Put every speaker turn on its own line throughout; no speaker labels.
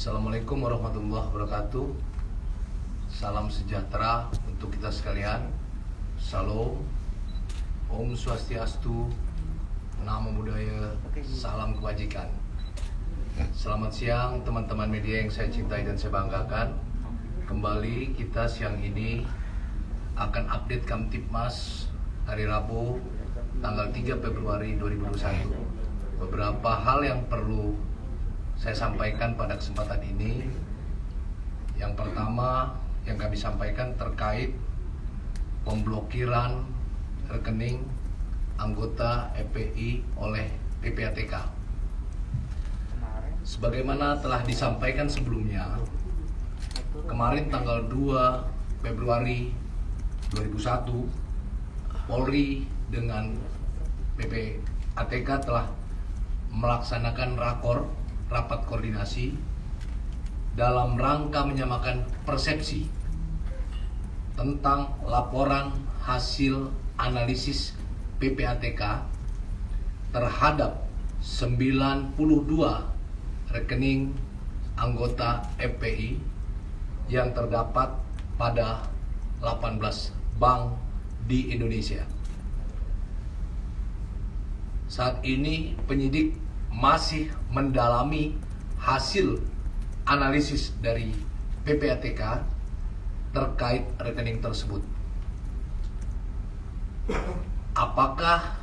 Assalamualaikum warahmatullahi wabarakatuh. Salam sejahtera untuk kita sekalian. Salam, Om Swastiastu, Namo Buddhaya, salam kebajikan. Selamat siang teman-teman media yang saya cintai dan saya banggakan. Kembali kita siang ini akan update Kamtibmas hari Rabu tanggal 3 Februari 2021. Beberapa hal yang perlu saya sampaikan pada kesempatan ini. Yang pertama yang kami sampaikan terkait pemblokiran rekening anggota FPI oleh PPATK. Sebagaimana telah disampaikan sebelumnya, kemarin tanggal 2 Februari 2001, Polri dengan PPATK telah melaksanakan rapat koordinasi dalam rangka menyamakan persepsi tentang laporan hasil analisis PPATK terhadap 92 rekening anggota FPI yang terdapat pada 18 bank di Indonesia. Saat ini penyidik masih mendalami hasil analisis dari PPATK terkait rekening tersebut. Apakah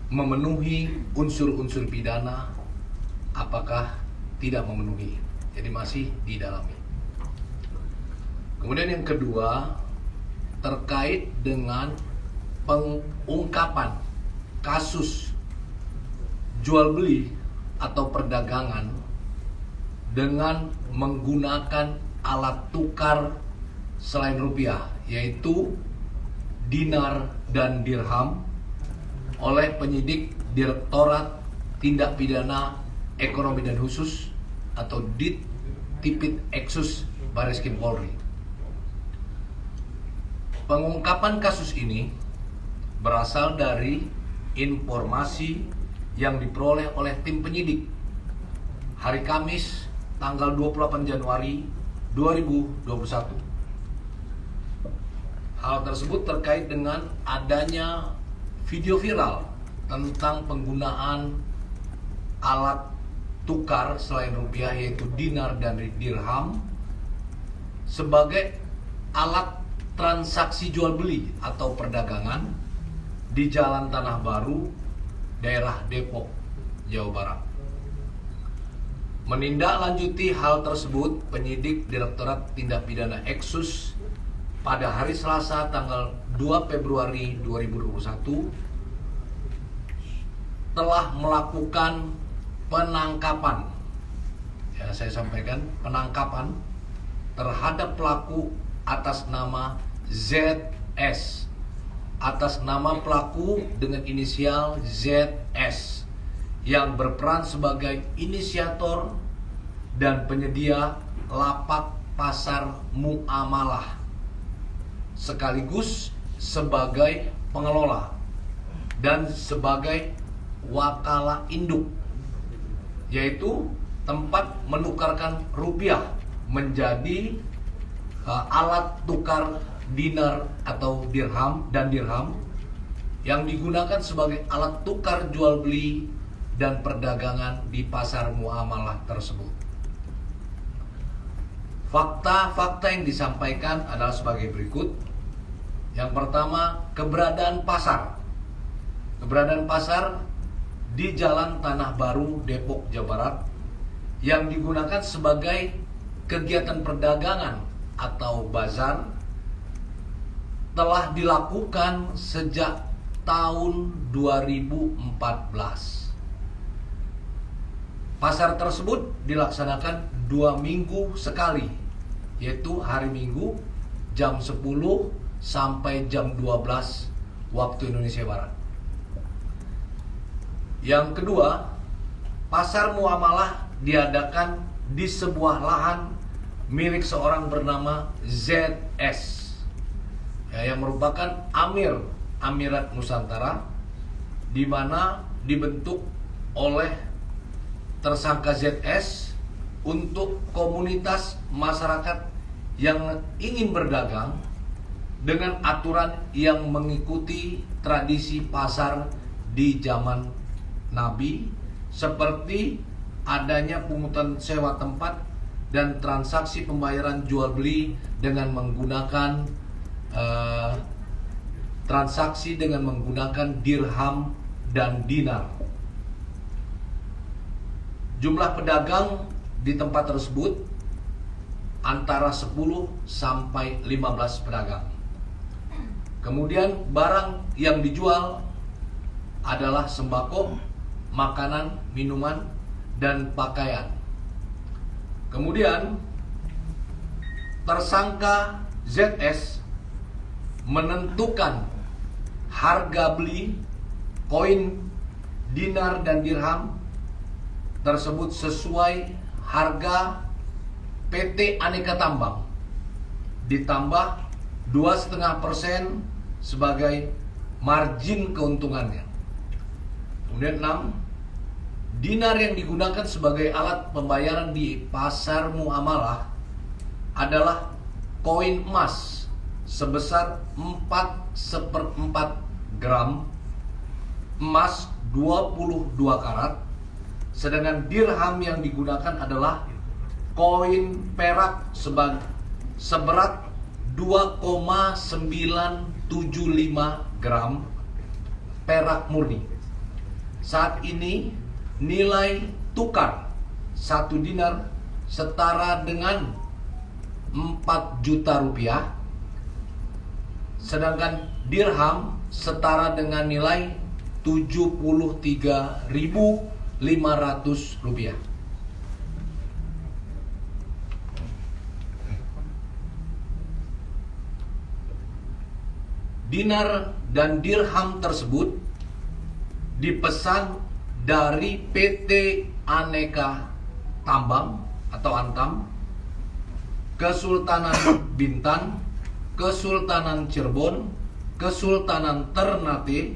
memenuhi unsur-unsur pidana, apakah tidak memenuhi. Jadi masih didalami. Kemudian yang kedua, terkait dengan pengungkapan kasus jual beli atau perdagangan dengan menggunakan alat tukar selain rupiah, yaitu dinar dan dirham oleh penyidik Direktorat Tindak Pidana Ekonomi dan Khusus atau DIT Tipit Eksus Bareskrim Polri. Pengungkapan kasus ini berasal dari informasi yang diperoleh oleh tim penyidik hari Kamis tanggal 28 Januari 2021. Hal tersebut terkait dengan adanya video viral tentang penggunaan alat tukar selain rupiah, yaitu dinar dan dirham, sebagai alat transaksi jual beli atau perdagangan di Jalan Tanah Baru, daerah Depok, Jawa Barat. Menindaklanjuti hal tersebut, penyidik Direktorat Tindak Pidana Eksus pada hari Selasa tanggal 2 Februari 2021 telah melakukan penangkapan. Ya, saya sampaikan penangkapan terhadap pelaku atas nama ZS. Atas nama pelaku dengan inisial ZS yang berperan sebagai inisiator dan penyedia lapak pasar muamalah sekaligus sebagai pengelola dan sebagai wakala induk, yaitu tempat menukarkan rupiah menjadi alat tukar dinar atau dirham yang digunakan sebagai alat tukar jual beli dan perdagangan di pasar muamalah tersebut. Fakta-fakta yang disampaikan adalah sebagai berikut. Yang pertama, keberadaan pasar. Keberadaan pasar di Jalan Tanah Baru, Depok, Jawa Barat yang digunakan sebagai kegiatan perdagangan atau bazar telah dilakukan sejak tahun 2014. Pasar tersebut dilaksanakan 2 minggu sekali, yaitu hari Minggu jam 10 sampai jam 12 waktu Indonesia Barat. Yang kedua, pasar muamalah diadakan di sebuah lahan milik seorang bernama ZS, yang merupakan Amirat Nusantara, di mana dibentuk oleh tersangka ZS untuk komunitas masyarakat yang ingin berdagang dengan aturan yang mengikuti tradisi pasar di zaman Nabi, seperti adanya pungutan sewa tempat dan transaksi pembayaran jual beli dengan menggunakan transaksi dengan menggunakan dirham dan dinar. Jumlah pedagang di tempat tersebut antara 10 sampai 15 pedagang. Kemudian barang yang dijual adalah sembako, makanan, minuman, dan pakaian. Kemudian tersangka ZS menentukan harga beli koin dinar dan dirham tersebut sesuai harga PT Aneka Tambang, ditambah 2,5% sebagai margin keuntungannya. Kemudian 6, dinar yang digunakan sebagai alat pembayaran di pasar muamalah adalah koin emas sebesar 4/4 gram emas 22 karat, sedangkan dirham yang digunakan adalah koin perak seberat 2,975 gram perak murni. Saat ini nilai tukar 1 dinar setara dengan 4 juta rupiah, sedangkan dirham setara dengan nilai 73.500 rupiah. Dinar dan dirham tersebut dipesan dari PT Aneka Tambang atau Antam, Kesultanan Bintan, Kesultanan Cirebon, Kesultanan Ternate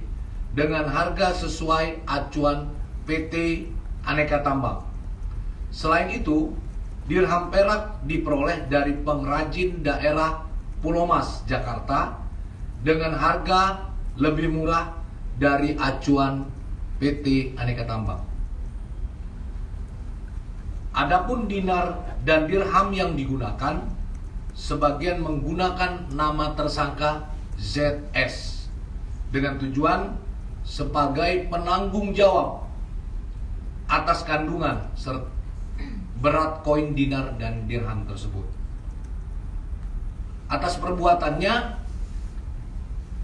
dengan harga sesuai acuan PT Aneka Tambang. Selain itu, dirham perak diperoleh dari pengrajin daerah Pulau Mas, Jakarta dengan harga lebih murah dari acuan PT Aneka Tambang. Adapun dinar dan dirham yang digunakan, sebagian menggunakan nama tersangka ZS dengan tujuan sebagai penanggung jawab atas kandungan serta berat koin dinar dan dirham tersebut. Atas perbuatannya,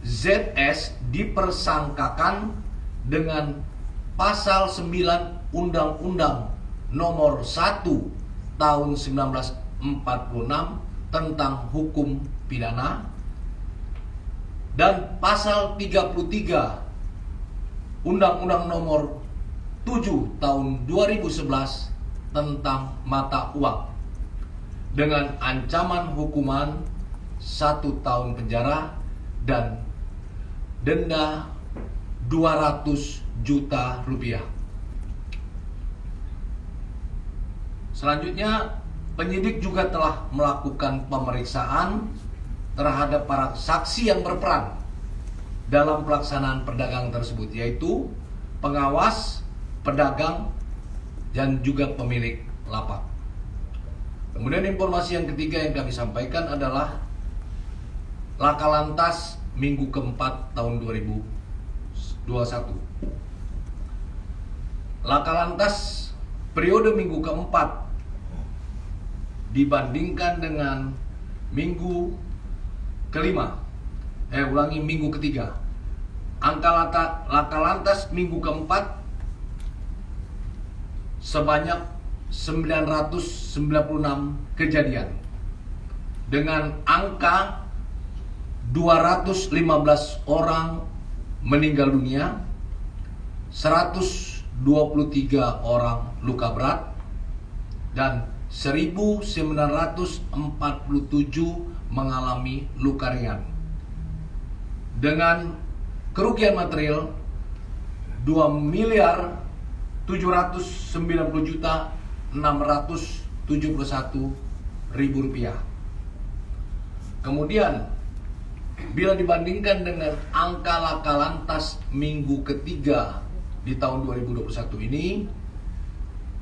ZS dipersangkakan dengan pasal 9 Undang-Undang Nomor 1 Tahun 1946 tentang hukum pidana dan pasal 33 Undang-Undang Nomor 7 Tahun 2011 tentang mata uang dengan ancaman hukuman 1 tahun penjara dan denda 200 juta rupiah. Selanjutnya, penyidik juga telah melakukan pemeriksaan terhadap para saksi yang berperan dalam pelaksanaan perdagangan tersebut, yaitu pengawas, pedagang, dan juga pemilik lapak. Kemudian informasi yang ketiga yang kami sampaikan adalah Laka Lantas minggu keempat tahun 2021. Laka Lantas periode minggu keempat dibandingkan dengan minggu kelima, minggu ketiga. Angka Laka Lantas minggu keempat sebanyak 996 kejadian dengan angka 215 orang meninggal dunia, 123 orang luka berat, dan 1947 mengalami luka ringan. Dengan kerugian material 2.790.600 Rp271.000. Kemudian bila dibandingkan dengan angka laka lantas minggu ketiga di tahun 2021 ini,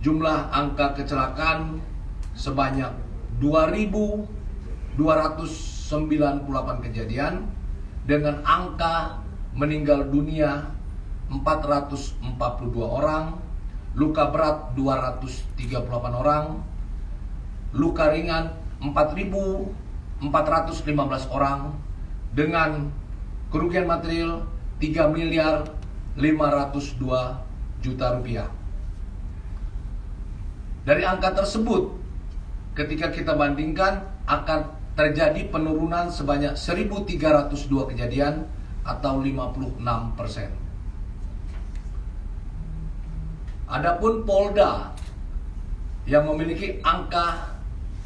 jumlah angka kecelakaan sebanyak 2.298 kejadian dengan angka meninggal dunia 442 orang, luka berat 238 orang, luka ringan 4.415 orang, dengan kerugian material 3.502.000.000 rupiah. Dari angka tersebut, ketika kita bandingkan, akan terjadi penurunan sebanyak 1.302 kejadian atau 56%. Adapun Polda yang memiliki angka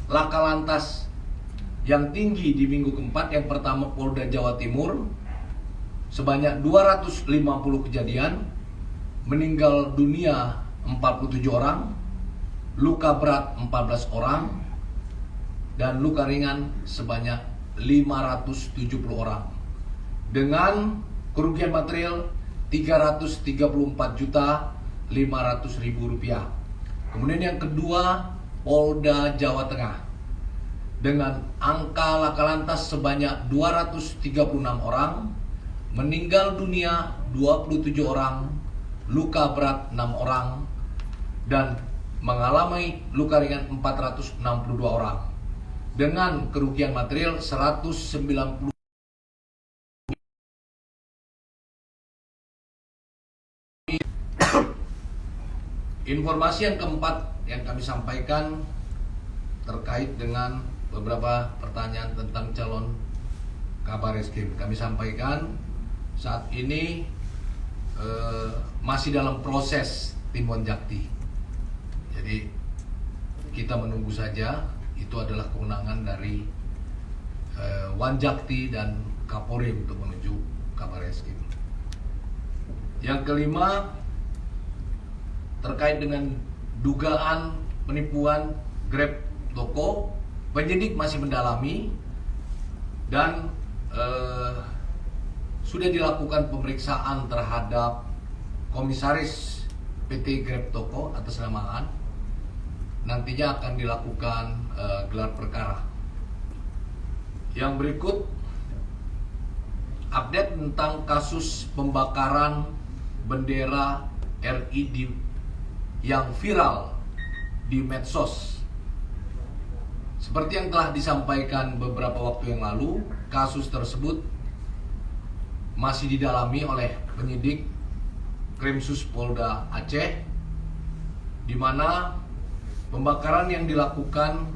laka lantas yang tinggi di minggu keempat, yang pertama Polda Jawa Timur sebanyak 250 kejadian, meninggal dunia 47 orang, luka berat 14 orang, dan luka ringan sebanyak 570 orang, dengan kerugian material 334.500.000 rupiah. Kemudian yang kedua Polda Jawa Tengah dengan angka laka lantas sebanyak 236 orang, meninggal dunia 27 orang, luka berat 6 orang, dan mengalami luka ringan 462 orang, dengan kerugian material 190. Informasi yang keempat yang kami sampaikan terkait dengan beberapa pertanyaan tentang calon Kabar Reskrim. Kami sampaikan saat ini masih dalam proses timbon jakti. Jadi kita menunggu saja, itu adalah kewenangan dari Wanjakti dan Kapolri untuk menuju Kabar Reskrim. Yang kelima, terkait dengan dugaan penipuan Grab Toko, penyidik masih mendalami dan sudah dilakukan pemeriksaan terhadap komisaris PT Grab Toko atas nama Aan. Nantinya akan dilakukan gelar perkara. Yang berikut update tentang kasus pembakaran bendera RI yang viral di medsos. Seperti yang telah disampaikan beberapa waktu yang lalu, kasus tersebut masih didalami oleh penyidik Krimsus Polda Aceh, di mana pembakaran yang dilakukan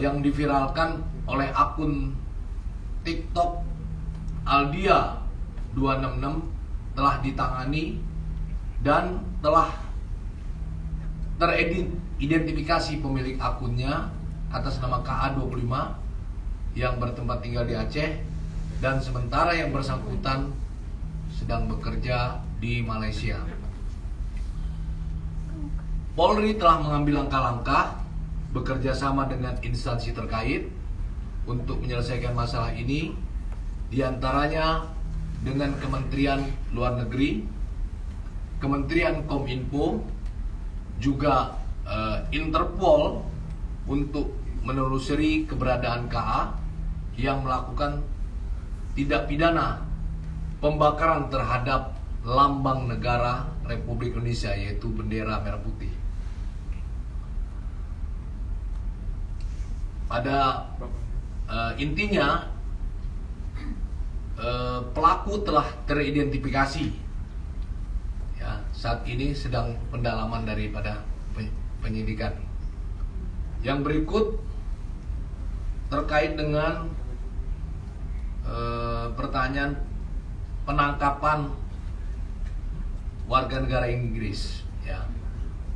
yang diviralkan oleh akun TikTok Aldia 266 telah ditangani dan telah teridentifikasi pemilik akunnya atas nama KA25 yang bertempat tinggal di Aceh, dan sementara yang bersangkutan sedang bekerja di Malaysia. Polri telah mengambil langkah-langkah bekerja sama dengan instansi terkait untuk menyelesaikan masalah ini, diantaranya dengan Kementerian Luar Negeri, Kementerian Kominfo, juga Interpol untuk menelusuri keberadaan KA yang melakukan tindak pidana pembakaran terhadap lambang negara Republik Indonesia, yaitu bendera merah putih. Pada intinya pelaku telah teridentifikasi. Ya, saat ini sedang pendalaman daripada penyidikan. Yang berikut terkait dengan pertanyaan penangkapan warga negara Inggris. Ya,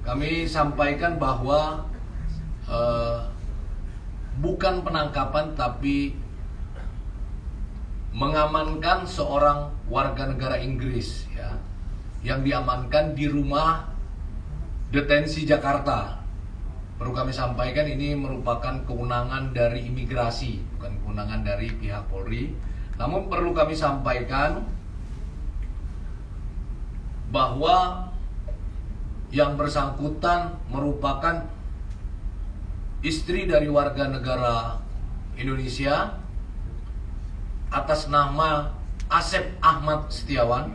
kami sampaikan bahwa bukan penangkapan tapi mengamankan seorang warga negara Inggris, ya, yang diamankan di rumah detensi Jakarta perlu kami sampaikan ini merupakan kewenangan dari imigrasi, bukan kewenangan dari pihak Polri. Namun perlu kami sampaikan bahwa yang bersangkutan merupakan istri dari warga negara Indonesia atas nama Asep Ahmad Setiawan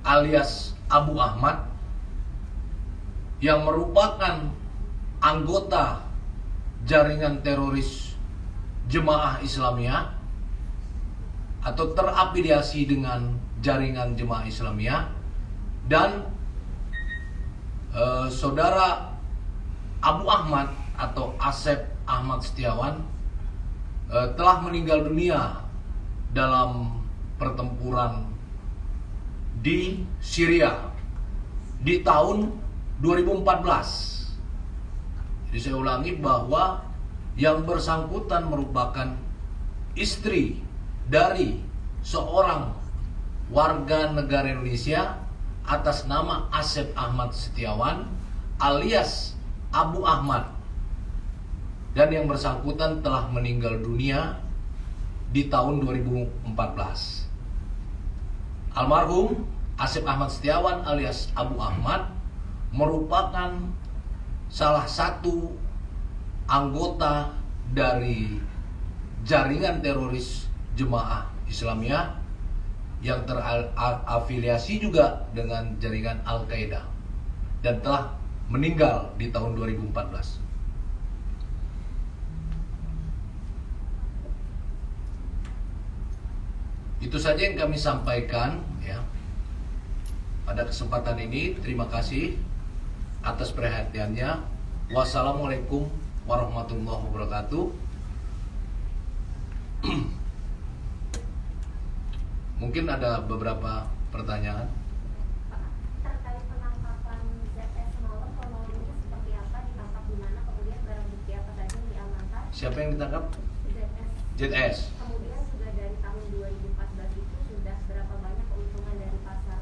alias Abu Ahmad, yang merupakan anggota jaringan teroris Jemaah Islamiyah atau terafiliasi dengan jaringan Jemaah Islamiyah, dan saudara Abu Ahmad atau Asep Ahmad Setiawan telah meninggal dunia dalam pertempuran di Syria di tahun 2014. Jadi saya ulangi bahwa yang bersangkutan merupakan istri dari seorang warga negara Indonesia atas nama Asep Ahmad Setiawan alias Abu Ahmad, dan yang bersangkutan telah meninggal dunia di tahun 2014. Almarhum Asep Ahmad Setiawan alias Abu Ahmad merupakan salah satu anggota dari jaringan teroris Jemaah Islamiyah yang terafiliasi juga dengan jaringan Al-Qaeda dan telah meninggal di tahun 2014. Itu saja yang kami sampaikan ya. Pada kesempatan ini terima kasih atas perhatiannya. Wassalamualaikum warahmatullahi wabarakatuh. Mungkin ada beberapa pertanyaan.
Terkait penangkapan ZS semalam, kronologinya seperti apa, ditangkap di mana, kemudian barang bukti apa saja yang diamankan?
Siapa yang ditangkap?
ZS.
ZS.
Kemudian sudah dari tahun 2014 itu sudah berapa banyak keuntungan dari pasar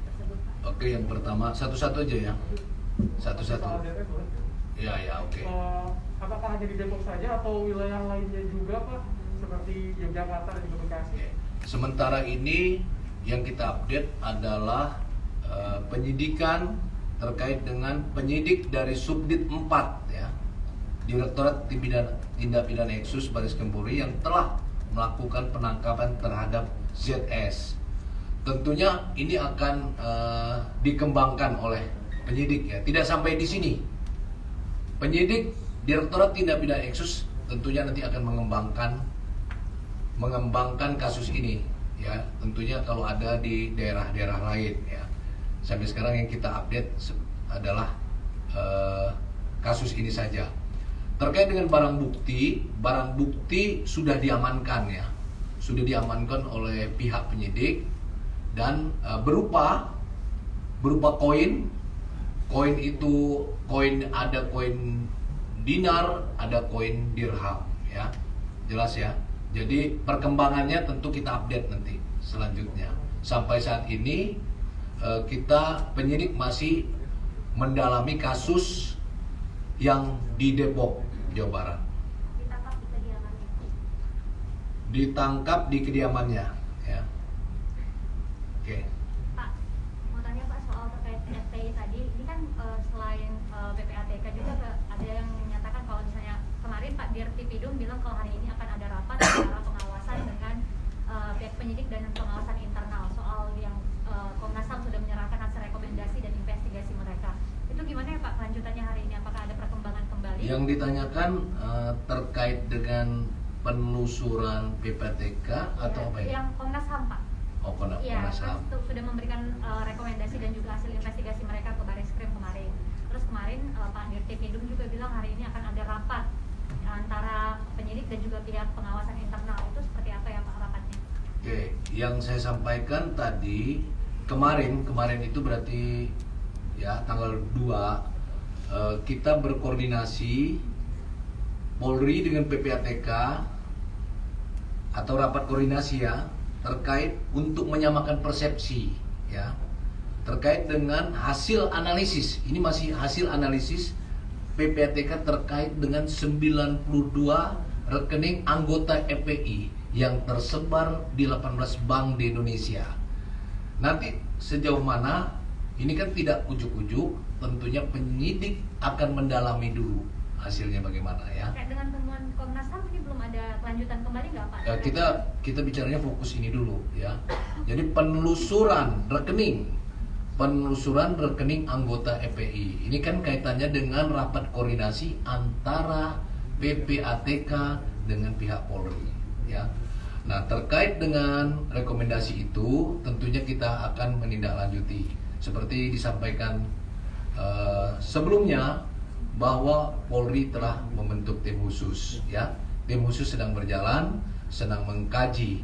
tersebut, Pak?
Oke, yang pertama satu-satu aja ya. Satu-satu. Ya, oke.
Apakah hanya di Depok saja atau wilayah lainnya juga, Pak? Seperti Yogyakarta dan juga Bekasi?
Sementara ini yang kita update adalah penyidikan terkait dengan penyidik dari Subdit 4 ya, Direktorat Tindak Pidana Eksus Bareskrim Polri yang telah melakukan penangkapan terhadap ZS. Tentunya ini akan dikembangkan oleh penyidik ya. Tidak sampai di sini. Penyidik Direktorat Tindak Pidana Eksus tentunya nanti akan mengembangkan kasus ini ya, tentunya kalau ada di daerah-daerah lain ya. Sampai sekarang yang kita update adalah kasus ini saja. Terkait dengan barang bukti sudah diamankan ya, sudah diamankan oleh pihak penyidik dan berupa koin itu ada koin dinar, ada koin dirham ya, jelas ya. Jadi perkembangannya tentu kita update nanti selanjutnya. Sampai saat ini kita penyidik masih mendalami kasus yang di Depok, Jawa Barat.
Ditangkap di kediamannya?
Ditangkap di kediamannya ya. Oke.
Pak, mau tanya Pak soal terkait FPI tadi. Ini kan selain PPATK juga ada yang menyatakan kalau misalnya kemarin Pak Dirtipidum bilang kalau hari ini akan ada rapat antara pengawasan dengan pihak penyidik dan pengawasan internal soal yang Komnas HAM sudah menyerahkan hasil rekomendasi dan investigasi mereka. Itu gimana ya Pak kelanjutannya hari ini? Apakah ada perkembangan kembali?
Yang ditanyakan terkait dengan penelusuran PPATK atau apa ya?
Yang Komnas HAM Pak.
Oh, Komnas HAM.
Sudah memberikan rekomendasi dan juga hasil investigasi mereka ke Bareskrim kemarin. Terus kemarin Pak Dirtipidum juga bilang hari ini akan ada rapat antara penyidik dan juga pihak pengawasan internal. Itu seperti apa ya Pak rapatnya?
Oke, yang saya sampaikan tadi kemarin itu berarti ya tanggal 2 kita berkoordinasi Polri dengan PPATK atau rapat koordinasi ya terkait untuk menyamakan persepsi ya terkait dengan hasil analisis. Ini masih hasil analisis PPATK terkait dengan 92 rekening anggota FPI yang tersebar di 18 bank di Indonesia. Nanti sejauh mana ini kan tidak ujuk-ujuk, tentunya penyidik akan mendalami dulu hasilnya bagaimana ya.
Kayak dengan temuan Komnas HAM ini belum ada kelanjutan kembali nggak Pak?
Ya, kita bicaranya fokus ini dulu ya. Jadi penelusuran rekening anggota FPI. Ini kan kaitannya dengan rapat koordinasi antara PPATK dengan pihak Polri ya. Nah, terkait dengan rekomendasi itu tentunya kita akan menindaklanjuti seperti disampaikan sebelumnya bahwa Polri telah membentuk tim khusus ya. Tim khusus sedang berjalan, sedang mengkaji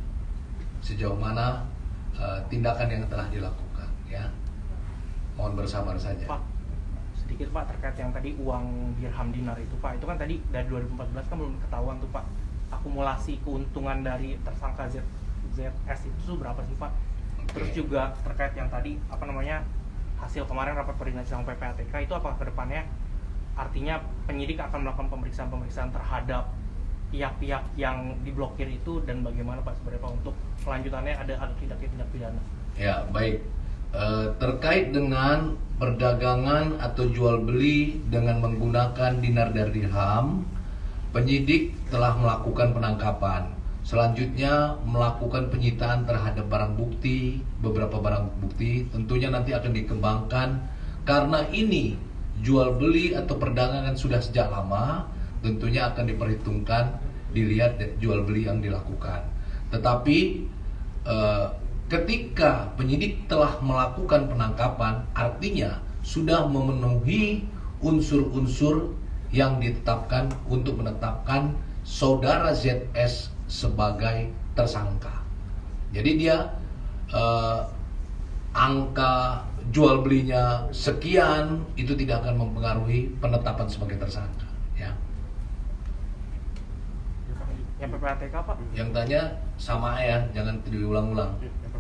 sejauh mana tindakan yang telah dilakukan ya. Mohon bersabar saja.
Pak, sedikit Pak terkait yang tadi uang dirham dinar itu Pak, itu kan tadi dari 2014 kan belum ketahuan tuh Pak akumulasi keuntungan dari tersangka ZS itu berapa sih Pak? Terus juga terkait yang tadi hasil kemarin rapat koordinasi sama PPATK itu apakah kedepannya artinya penyidik akan melakukan pemeriksaan terhadap pihak-pihak yang diblokir itu, dan bagaimana Pak sebenarnya Pak untuk kelanjutannya ada tindak pidana?
Ya baik, terkait dengan perdagangan atau jual beli dengan menggunakan dinar dan dirham, penyidik telah melakukan penangkapan. Selanjutnya melakukan penyitaan terhadap beberapa barang bukti, tentunya nanti akan dikembangkan karena ini jual beli atau perdagangan sudah sejak lama, tentunya akan diperhitungkan dilihat jual beli yang dilakukan. Tetapi ketika penyidik telah melakukan penangkapan, artinya sudah memenuhi unsur-unsur yang ditetapkan untuk menetapkan saudara ZS sebagai tersangka. Jadi dia angka jual belinya sekian itu tidak akan mempengaruhi penetapan sebagai tersangka ya.
Yang PPATK Pak?
Yang tanya sama ya, jangan diulang-ulang.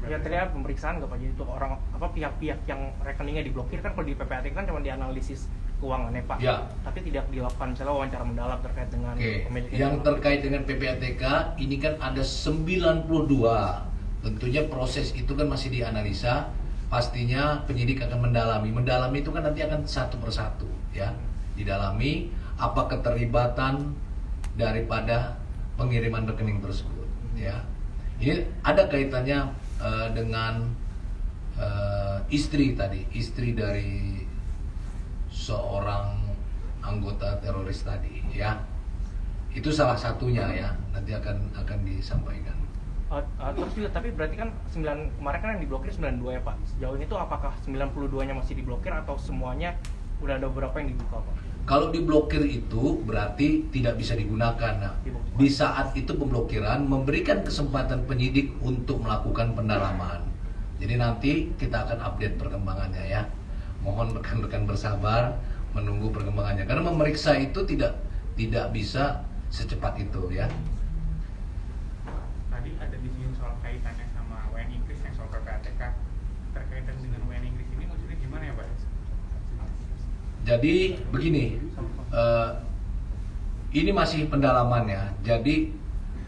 Ya terlihat pemeriksaan nggak Pak, jadi itu orang pihak-pihak yang rekeningnya diblokir kan kalau di PPATK kan cuma dianalisis keuangannya Pak,
ya.
Tapi tidak dilakukan misalnya wawancara mendalam terkait dengan pemilikan.
Yang terkait dengan PPATK ini kan ada 92. Tentunya proses itu kan masih dianalisa. Pastinya penyidik akan mendalami itu kan nanti akan satu persatu ya, didalami apa keterlibatan daripada pengiriman rekening tersebut ya. Ini ada kaitannya dengan istri dari seorang anggota teroris tadi ya. Itu salah satunya ya, nanti akan disampaikan.
Terus juga, tapi berarti kan kemarin kan yang diblokir 92 ya Pak. Sejauh ini tuh apakah 92-nya masih diblokir atau semuanya udah ada beberapa yang dibuka Pak?
Kalau diblokir itu berarti tidak bisa digunakan. Nah, di saat itu pemblokiran memberikan kesempatan penyidik untuk melakukan pendalaman. Jadi nanti kita akan update perkembangannya ya. Mohon rekan-rekan bersabar menunggu perkembangannya karena memeriksa itu tidak bisa secepat itu ya.
Tadi ada disinggung soal kaitannya sama WNI Inggris yang soal PPATK, terkaitan dengan WNI Inggris ini maksudnya gimana ya Pak?
Jadi begini, ini masih pendalamannya. Jadi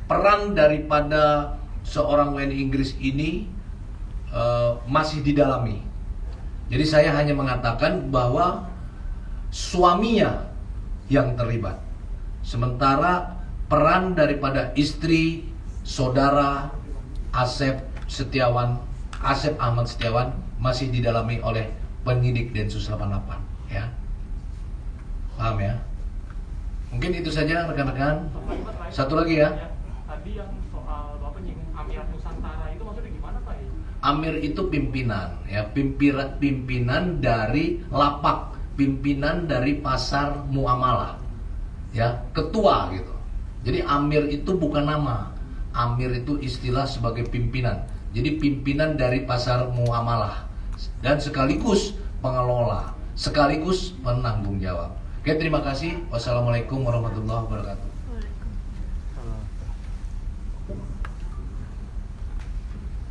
peran daripada seorang WNI Inggris ini masih didalami. Jadi saya hanya mengatakan bahwa suaminya yang terlibat. Sementara peran daripada istri saudara Asep Ahmad Setiawan masih didalami oleh penyidik Densus 88 ya. Paham ya? Mungkin itu saja rekan-rekan. Satu lagi ya.
Tadi yang soal Bapak nyinggung Amir Nusantara itu maksudnya gimana Pak?
Amir itu pimpinan ya, pimpinan dari lapak, pimpinan dari pasar muamalah. Ya, ketua gitu. Jadi Amir itu bukan nama. Amir itu istilah sebagai pimpinan. Jadi pimpinan dari pasar muamalah dan sekaligus pengelola, sekaligus penanggung jawab. Oke, terima kasih. Wassalamualaikum warahmatullahi wabarakatuh.